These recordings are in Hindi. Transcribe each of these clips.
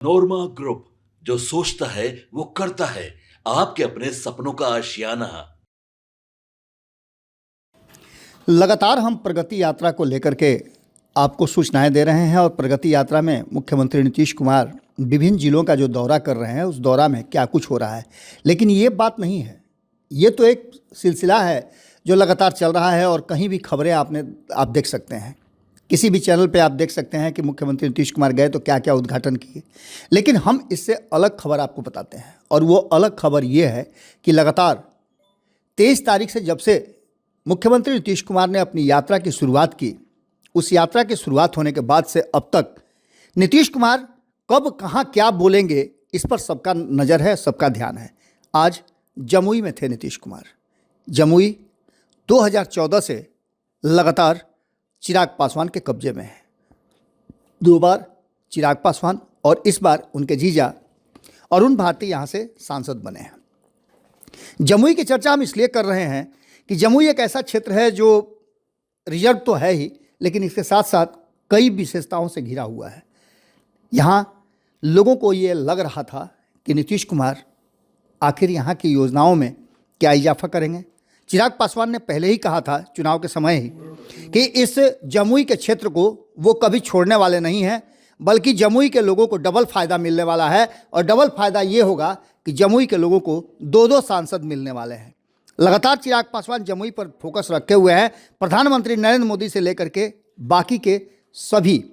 नोरमा ग्रुप, जो सोचता है वो करता है। आपके अपने सपनों का आशियाना। लगातार हम प्रगति यात्रा को लेकर के आपको सूचनाएं दे रहे हैं और प्रगति यात्रा में मुख्यमंत्री नीतीश कुमार विभिन्न जिलों का जो दौरा कर रहे हैं उस दौरा में क्या कुछ हो रहा है। लेकिन ये बात नहीं है, ये तो एक सिलसिला है जो लगातार चल रहा है और कहीं भी खबरें आप देख सकते हैं, किसी भी चैनल पे आप देख सकते हैं कि मुख्यमंत्री नीतीश कुमार गए तो क्या क्या उद्घाटन किए। लेकिन हम इससे अलग खबर आपको बताते हैं और वो अलग खबर ये है कि लगातार 23 तारीख से जब से मुख्यमंत्री नीतीश कुमार ने अपनी यात्रा की शुरुआत की, उस यात्रा की शुरुआत होने के बाद से अब तक नीतीश कुमार कब कहाँ क्या बोलेंगे इस पर सबका नज़र है, सबका ध्यान है। आज जमुई में थे नीतीश कुमार। जमुई 2014 से लगातार चिराग पासवान के कब्जे में है। 2 बार चिराग पासवान और इस बार उनके जीजा अरुण भारती यहाँ से सांसद बने हैं। जमुई की चर्चा हम इसलिए कर रहे हैं कि जमुई एक ऐसा क्षेत्र है जो रिजर्व तो है ही, लेकिन इसके साथ साथ कई विशेषताओं से घिरा हुआ है। यहाँ लोगों को ये लग रहा था कि नीतीश कुमार आखिर यहाँ की योजनाओं में क्या इजाफा करेंगे। चिराग पासवान ने पहले ही कहा था चुनाव के समय ही कि इस जमुई के क्षेत्र को वो कभी छोड़ने वाले नहीं हैं, बल्कि जमुई के लोगों को डबल फ़ायदा मिलने वाला है। और डबल फ़ायदा ये होगा कि जमुई के लोगों को 2-2 सांसद मिलने वाले हैं। लगातार चिराग पासवान जमुई पर फोकस रखे हुए हैं। प्रधानमंत्री नरेंद्र मोदी से लेकर के बाकी के सभी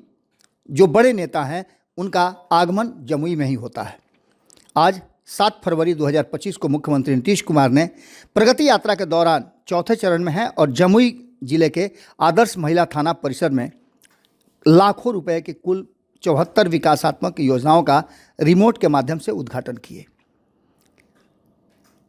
जो बड़े नेता हैं उनका आगमन जमुई में ही होता है। आज 7 फरवरी 2025 को मुख्यमंत्री नीतीश कुमार ने प्रगति यात्रा के दौरान चौथे चरण में है और जमुई जिले के आदर्श महिला थाना परिसर में लाखों रुपए की कुल 74 विकासात्मक योजनाओं का रिमोट के माध्यम से उद्घाटन किए।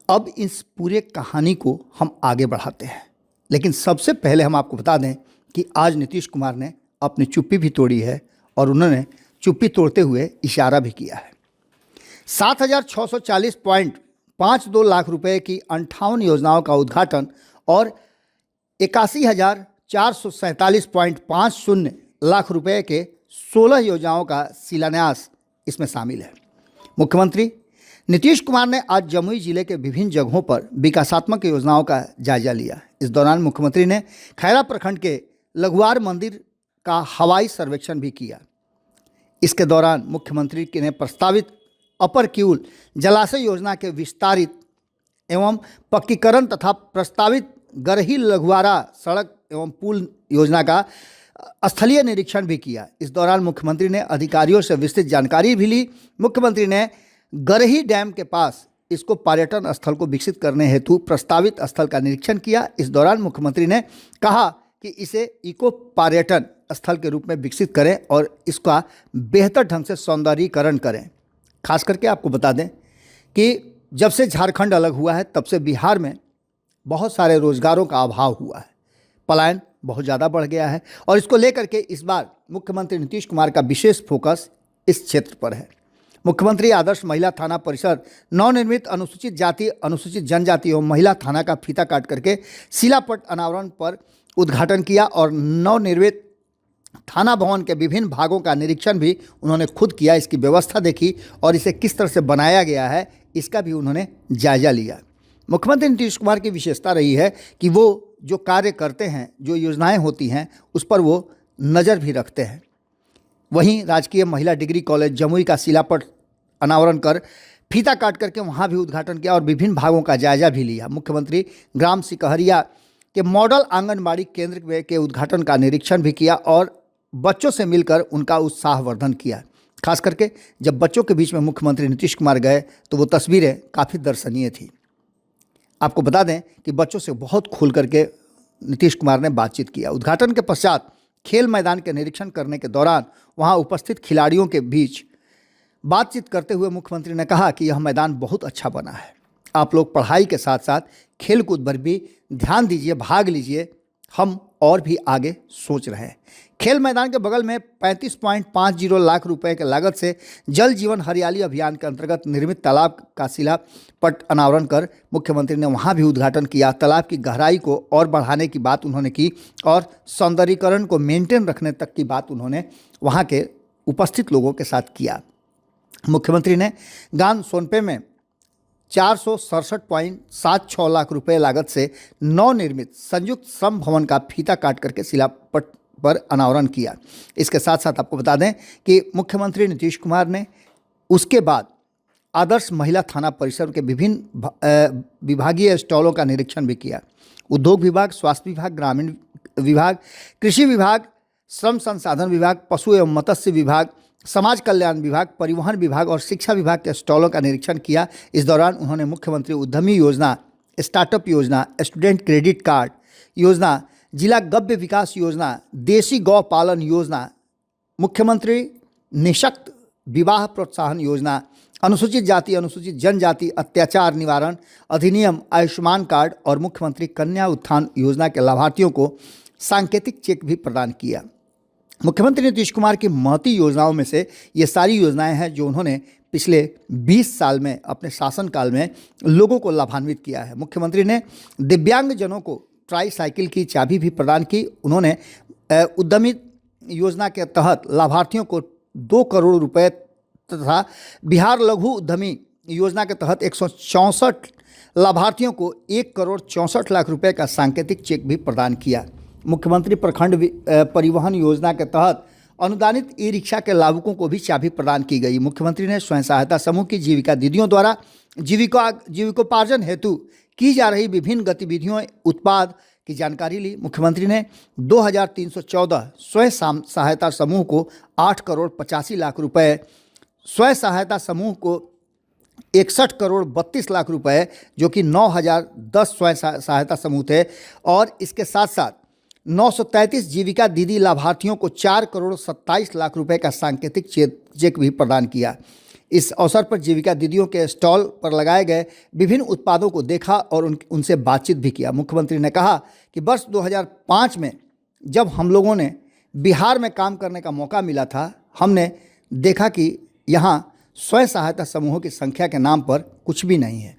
अब इस पूरे कहानी को हम आगे बढ़ाते हैं, लेकिन सबसे पहले हम आपको बता दें कि आज नीतीश कुमार ने अपनी चुप्पी भी तोड़ी है और उन्होंने चुप्पी तोड़ते हुए इशारा भी किया है। 7,640.52 लाख रुपए की 58 योजनाओं का उद्घाटन और 81,447.50 लाख रुपए के 16 योजनाओं का शिलान्यास इसमें शामिल है। मुख्यमंत्री नीतीश कुमार ने आज जमुई जिले के विभिन्न जगहों पर विकासात्मक योजनाओं का जायजा लिया। इस दौरान मुख्यमंत्री ने खैरा प्रखंड के लघुवार मंदिर का हवाई सर्वेक्षण भी किया। इसके दौरान मुख्यमंत्री ने प्रस्तावित अपर किऊल जलाशय योजना के विस्तारित एवं पक्कीकरण तथा प्रस्तावित गरही लघुवारा सड़क एवं पुल योजना का स्थलीय निरीक्षण भी किया। इस दौरान मुख्यमंत्री ने अधिकारियों से विस्तृत जानकारी भी ली। मुख्यमंत्री ने गरही डैम के पास इसको पर्यटन स्थल को विकसित करने हेतु प्रस्तावित स्थल का निरीक्षण किया। इस दौरान मुख्यमंत्री ने कहा कि इसे इको पर्यटन स्थल के रूप में विकसित करें और इसका बेहतर ढंग से सौंदर्यीकरण करें। खास करके आपको बता दें कि जब से झारखंड अलग हुआ है तब से बिहार में बहुत सारे रोजगारों का अभाव हुआ है, पलायन बहुत ज़्यादा बढ़ गया है और इसको लेकर के इस बार मुख्यमंत्री नीतीश कुमार का विशेष फोकस इस क्षेत्र पर है। मुख्यमंत्री आदर्श महिला थाना परिसर नवनिर्मित अनुसूचित जाति अनुसूचित जनजाति एवं महिला थाना का फीता काट करके शिलापट अनावरण पर उद्घाटन किया और नवनिर्मित थाना भवन के विभिन्न भागों का निरीक्षण भी उन्होंने खुद किया। इसकी व्यवस्था देखी और इसे किस तरह से बनाया गया है इसका भी उन्होंने जायजा लिया। मुख्यमंत्री नीतीश कुमार की विशेषता रही है कि वो जो कार्य करते हैं, जो योजनाएं होती हैं उस पर वो नज़र भी रखते हैं। वहीं राजकीय महिला डिग्री कॉलेज जमुई का शिलापट अनावरण कर फीता काट करके वहाँ भी उद्घाटन किया और विभिन्न भागों का जायजा भी लिया। मुख्यमंत्री ग्राम सिकहरिया के मॉडल आंगनबाड़ी केंद्र के उद्घाटन का निरीक्षण भी किया और बच्चों से मिलकर उनका उत्साहवर्धन किया। खास करके जब बच्चों के बीच में मुख्यमंत्री नीतीश कुमार गए तो वो तस्वीरें काफ़ी दर्शनीय थी। आपको बता दें कि बच्चों से बहुत खुल करके नीतीश कुमार ने बातचीत किया। उद्घाटन के पश्चात खेल मैदान के निरीक्षण करने के दौरान वहां उपस्थित खिलाड़ियों के बीच बातचीत करते हुए मुख्यमंत्री ने कहा कि यह मैदान बहुत अच्छा बना है, आप लोग पढ़ाई के साथ साथ खेल कूद पर भी ध्यान दीजिए, भाग लीजिए, हम और भी आगे सोच रहे हैं। खेल मैदान के बगल में 35.50 लाख रुपए के लागत से जल जीवन हरियाली अभियान के अंतर्गत निर्मित तालाब का शिलापट अनावरण कर मुख्यमंत्री ने वहां भी उद्घाटन किया। तालाब की गहराई को और बढ़ाने की बात उन्होंने की और सौंदर्यीकरण को मेंटेन रखने तक की बात उन्होंने वहां के उपस्थित लोगों के साथ किया। मुख्यमंत्री ने गांव सोनपे में 467.76 लाख रुपए लागत से नवनिर्मित संयुक्त श्रम भवन का फीता काट करके शिलापट पर अनावरण किया। इसके साथ साथ आपको बता दें कि मुख्यमंत्री नीतीश कुमार ने उसके बाद आदर्श महिला थाना परिसर के विभिन्न विभागीय स्टॉलों का निरीक्षण भी किया। उद्योग विभाग, स्वास्थ्य विभाग, ग्रामीण विभाग, कृषि विभाग, श्रम संसाधन विभाग, पशु एवं मत्स्य विभाग, समाज कल्याण विभाग, परिवहन विभाग और शिक्षा विभाग के स्टॉलों का निरीक्षण किया। इस दौरान उन्होंने मुख्यमंत्री उद्यमी योजना, स्टार्टअप योजना, स्टूडेंट क्रेडिट कार्ड योजना, जिला गव्य विकास योजना, देशी गौ पालन योजना, मुख्यमंत्री निःशक्त विवाह प्रोत्साहन योजना, अनुसूचित जाति अनुसूचित जनजाति अत्याचार निवारण अधिनियम, आयुष्मान कार्ड और मुख्यमंत्री कन्या उत्थान योजना के लाभार्थियों को सांकेतिक चेक भी प्रदान किया। मुख्यमंत्री नीतीश कुमार की महती योजनाओं में से ये सारी योजनाएं हैं जो उन्होंने पिछले 20 साल में अपने शासनकाल में लोगों को लाभान्वित किया है। मुख्यमंत्री ने दिव्यांगजनों को ट्राई साइकिल की चाबी भी प्रदान की। उन्होंने उद्यमी योजना के तहत लाभार्थियों को 2 करोड़ रुपए तथा बिहार लघु उद्यमी योजना के तहत 164 लाभार्थियों को 1 करोड़ 64 लाख रुपए का सांकेतिक चेक भी प्रदान किया। मुख्यमंत्री प्रखंड परिवहन योजना के तहत अनुदानित ई रिक्शा के लाभुकों को भी चाबी प्रदान की गई। मुख्यमंत्री ने स्वयं सहायता समूह की जीविका दीदियों द्वारा जीविकोपार्जन हेतु की जा रही विभिन्न गतिविधियों उत्पाद की जानकारी ली। मुख्यमंत्री ने 2314 स्वयं सहायता समूह को 8 करोड़ 85 लाख रुपए, स्वयं सहायता समूह को 61 करोड़ 32 लाख रुपए, जो कि 9010 स्वयं सहायता समूह थे, और इसके साथ साथ 933 जीविका दीदी लाभार्थियों को 4 करोड़ 27 लाख रुपए का सांकेतिक चेक भी प्रदान किया। इस अवसर पर जीविका दीदियों के स्टॉल पर लगाए गए विभिन्न उत्पादों को देखा और उनसे बातचीत भी किया। मुख्यमंत्री ने कहा कि वर्ष 2005 में जब हम लोगों ने बिहार में काम करने का मौका मिला था, हमने देखा कि यहाँ स्वयं सहायता समूहों की संख्या के नाम पर कुछ भी नहीं है।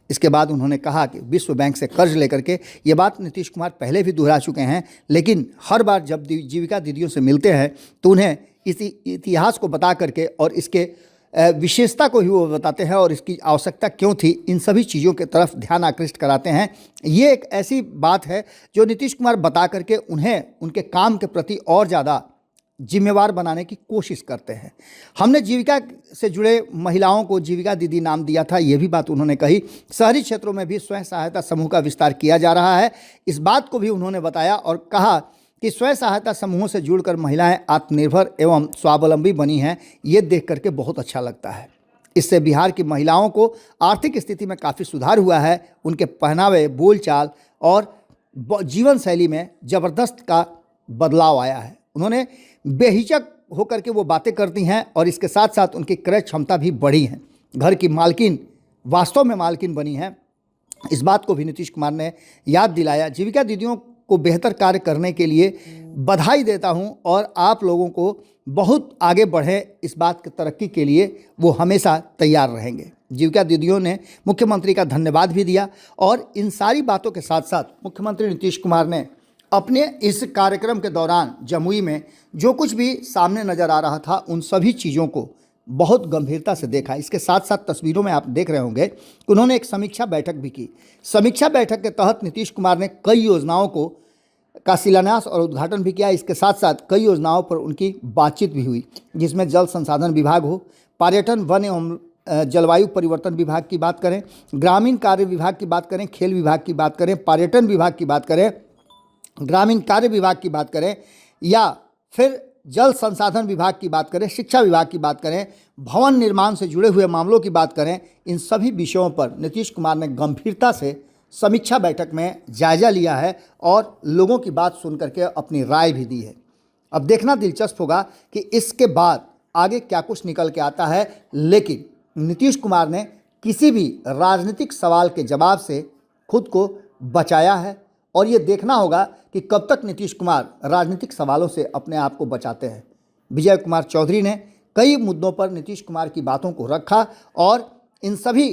इसके बाद उन्होंने कहा कि विश्व बैंक से कर्ज लेकर के, ये बात नीतीश कुमार पहले भी दोहरा चुके हैं, लेकिन हर बार जब जीविका दीदियों से मिलते हैं तो उन्हें इस इतिहास को बता करके और इसके विशेषता को ही वो बताते हैं और इसकी आवश्यकता क्यों थी, इन सभी चीज़ों के तरफ ध्यान आकृष्ट कराते हैं। ये एक ऐसी बात है जो नीतीश कुमार बता करके उन्हें उनके काम के प्रति और ज़्यादा जिम्मेवार बनाने की कोशिश करते हैं। हमने जीविका से जुड़े महिलाओं को जीविका दीदी नाम दिया था, ये भी बात उन्होंने कही। शहरी क्षेत्रों में भी स्वयं सहायता समूह का विस्तार किया जा रहा है, इस बात को भी उन्होंने बताया और कहा कि स्वयं सहायता समूहों से जुड़कर महिलाएं आत्मनिर्भर एवं स्वावलंबी बनी हैं। ये देख करके बहुत अच्छा लगता है। इससे बिहार की महिलाओं को आर्थिक स्थिति में काफ़ी सुधार हुआ है। उनके पहनावे, बोलचाल और जीवन शैली में ज़बरदस्त का बदलाव आया है। उन्होंने बेहिचक होकर के वो बातें करती हैं और इसके साथ साथ उनकी क्रय क्षमता भी बढ़ी है। घर की मालकिन वास्तव में मालकिन बनी है। इस बात को भी नीतीश कुमार ने याद दिलाया। जीविका दीदियों को बेहतर कार्य करने के लिए बधाई देता हूं और आप लोगों को बहुत आगे बढ़े, इस बात की तरक्की के लिए वो हमेशा तैयार रहेंगे। जीविका दीदियों ने मुख्यमंत्री का धन्यवाद भी दिया और इन सारी बातों के साथ साथ मुख्यमंत्री नीतीश कुमार ने अपने इस कार्यक्रम के दौरान जमुई में जो कुछ भी सामने नज़र आ रहा था उन सभी चीज़ों को बहुत गंभीरता से देखा। इसके साथ साथ तस्वीरों में आप देख रहे होंगे कि उन्होंने एक समीक्षा बैठक भी की। समीक्षा बैठक के तहत नीतीश कुमार ने कई योजनाओं का शिलान्यास और उद्घाटन भी किया। इसके साथ साथ कई योजनाओं पर उनकी बातचीत भी हुई, जिसमें जल संसाधन विभाग हो, पर्यटन, वन एवं जलवायु परिवर्तन विभाग की बात करें, ग्रामीण कार्य विभाग की बात करें, खेल विभाग की बात करें, पर्यटन विभाग की बात करें, ग्रामीण कार्य विभाग की बात करें या फिर जल संसाधन विभाग की बात करें, शिक्षा विभाग की बात करें, भवन निर्माण से जुड़े हुए मामलों की बात करें, इन सभी विषयों पर नीतीश कुमार ने गंभीरता से समीक्षा बैठक में जायजा लिया है और लोगों की बात सुन करके अपनी राय भी दी है। अब देखना दिलचस्प होगा कि इसके बाद आगे क्या कुछ निकल के आता है, लेकिन नीतीश कुमार ने किसी भी राजनीतिक सवाल के जवाब से खुद को बचाया है और ये देखना होगा कि कब तक नीतीश कुमार राजनीतिक सवालों से अपने आप को बचाते हैं। विजय कुमार चौधरी ने कई मुद्दों पर नीतीश कुमार की बातों को रखा और इन सभी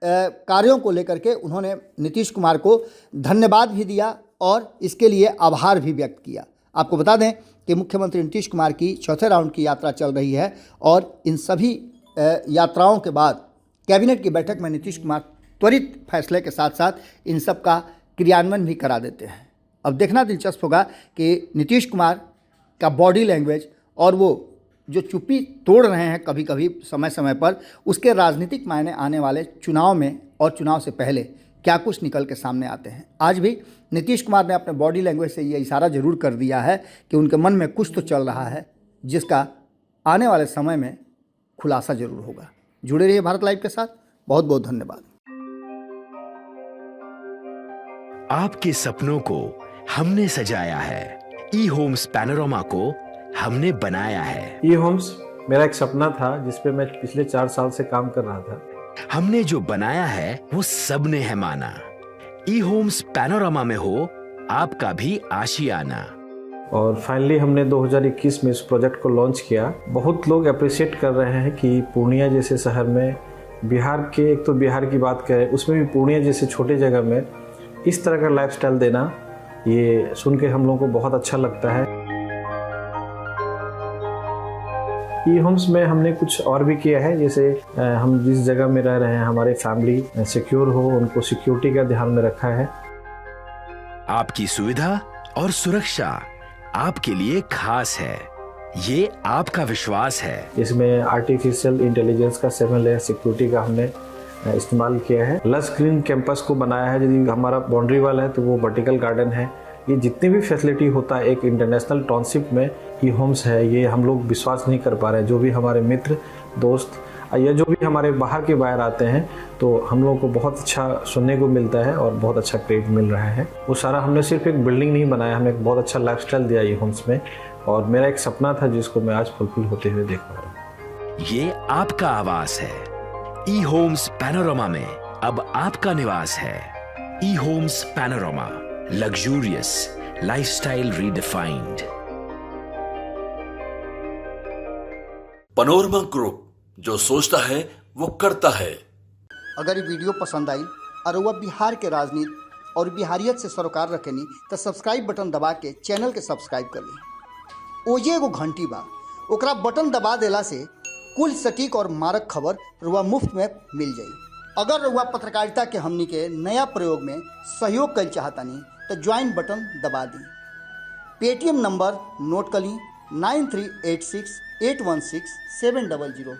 कार्यों को लेकर के उन्होंने नीतीश कुमार को धन्यवाद भी दिया और इसके लिए आभार भी व्यक्त किया। आपको बता दें कि मुख्यमंत्री नीतीश कुमार की चौथे राउंड की यात्रा चल रही है और इन सभी यात्राओं के बाद कैबिनेट की बैठक में नीतीश कुमार त्वरित फैसले के साथ साथ इन सब का क्रियान्वयन भी करा देते हैं। अब देखना दिलचस्प होगा कि नीतीश कुमार का बॉडी लैंग्वेज और वो जो चुप्पी तोड़ रहे हैं कभी कभी समय समय पर, उसके राजनीतिक मायने आने वाले चुनाव में और चुनाव से पहले क्या कुछ निकल के सामने आते हैं। आज भी नीतीश कुमार ने अपने बॉडी लैंग्वेज से ये इशारा जरूर कर दिया है कि उनके मन में कुछ तो चल रहा है जिसका आने वाले समय में खुलासा जरूर होगा। जुड़े रहिए भारत लाइव के साथ। बहुत बहुत धन्यवाद। आपके सपनों को हमने सजाया है, ई होम्स पैनोरमा को हमने बनाया है। ई होम्स मेरा एक सपना था जिस पे मैं पिछले 4 साल से काम कर रहा था। हमने जो बनाया है वो सबने है माना। ई होम्स पैनोरमा में हो आपका भी आशियाना। और फाइनली हमने 2021 में इस प्रोजेक्ट को लॉन्च किया। बहुत लोग अप्रिशिएट कर रहे हैं कि पूर्णिया जैसे शहर में, बिहार के, एक तो बिहार की बात करें उसमें भी पूर्णिया जैसे छोटे जगह में इस तरह का लाइफस्टाइल देना, ये सुन के हम लोगों को बहुत अच्छा लगता है। ई होम्स में हमने कुछ और भी किया है, जैसे हम जिस जगह में रह रहे हैं हमारे फैमिली सिक्योर हो, उनको सिक्योरिटी का ध्यान में रखा है। आपकी सुविधा और सुरक्षा आपके लिए खास है, ये आपका विश्वास है। इसमें आर्टिफिशियल इंटेलिजेंस का 7 लेयर सिक्योरिटी का हमने इस्तेमाल किया है। लस ग्रीन कैंपस को बनाया है। यदि हमारा बाउंड्री वाल है तो वो वर्टिकल गार्डन है। ये जितनी भी फैसिलिटी होता है एक इंटरनेशनल टाउनशिप में ई होम्स है, ये हम लोग विश्वास नहीं कर पा रहे हैं। जो भी हमारे मित्र दोस्त या जो भी हमारे बाहर के बाहर आते हैं तो हम लोगों को बहुत अच्छा सुनने को मिलता है और बहुत अच्छा क्रेडिट मिल रहा है। वो सारा हमने सिर्फ एक बिल्डिंग नहीं बनाया, हमें एक बहुत अच्छा लाइफस्टाइल दिया ई होम्स में, और मेरा एक सपना था जिसको मैं आज फुलफिल होते हुए देख पा रहा हूँ। ये आपका आवास है। ई होम्स पैनोरमा में अब आपका निवास है। E Homes Panorama, luxurious lifestyle redefined. Panorama group, जो सोचता है वो करता है। अगर ये वीडियो पसंद आई और वह बिहार के राजनीति और बिहारियत से सरोकार रखेनी तो सब्सक्राइब बटन दबा के चैनल के सब्सक्राइब कर ली। ओजे एगो घंटी बा, ओकरा बटन दबा देला से कुल सटीक और मारक खबर रुआ मुफ्त में मिल जाई। अगर रुआ पत्रकारिता के हमनी के नया प्रयोग में सहयोग कर चाहतानी तो ज्वाइन बटन दबा दी। पेटीएम नंबर नोट कर ली 9386 816 700।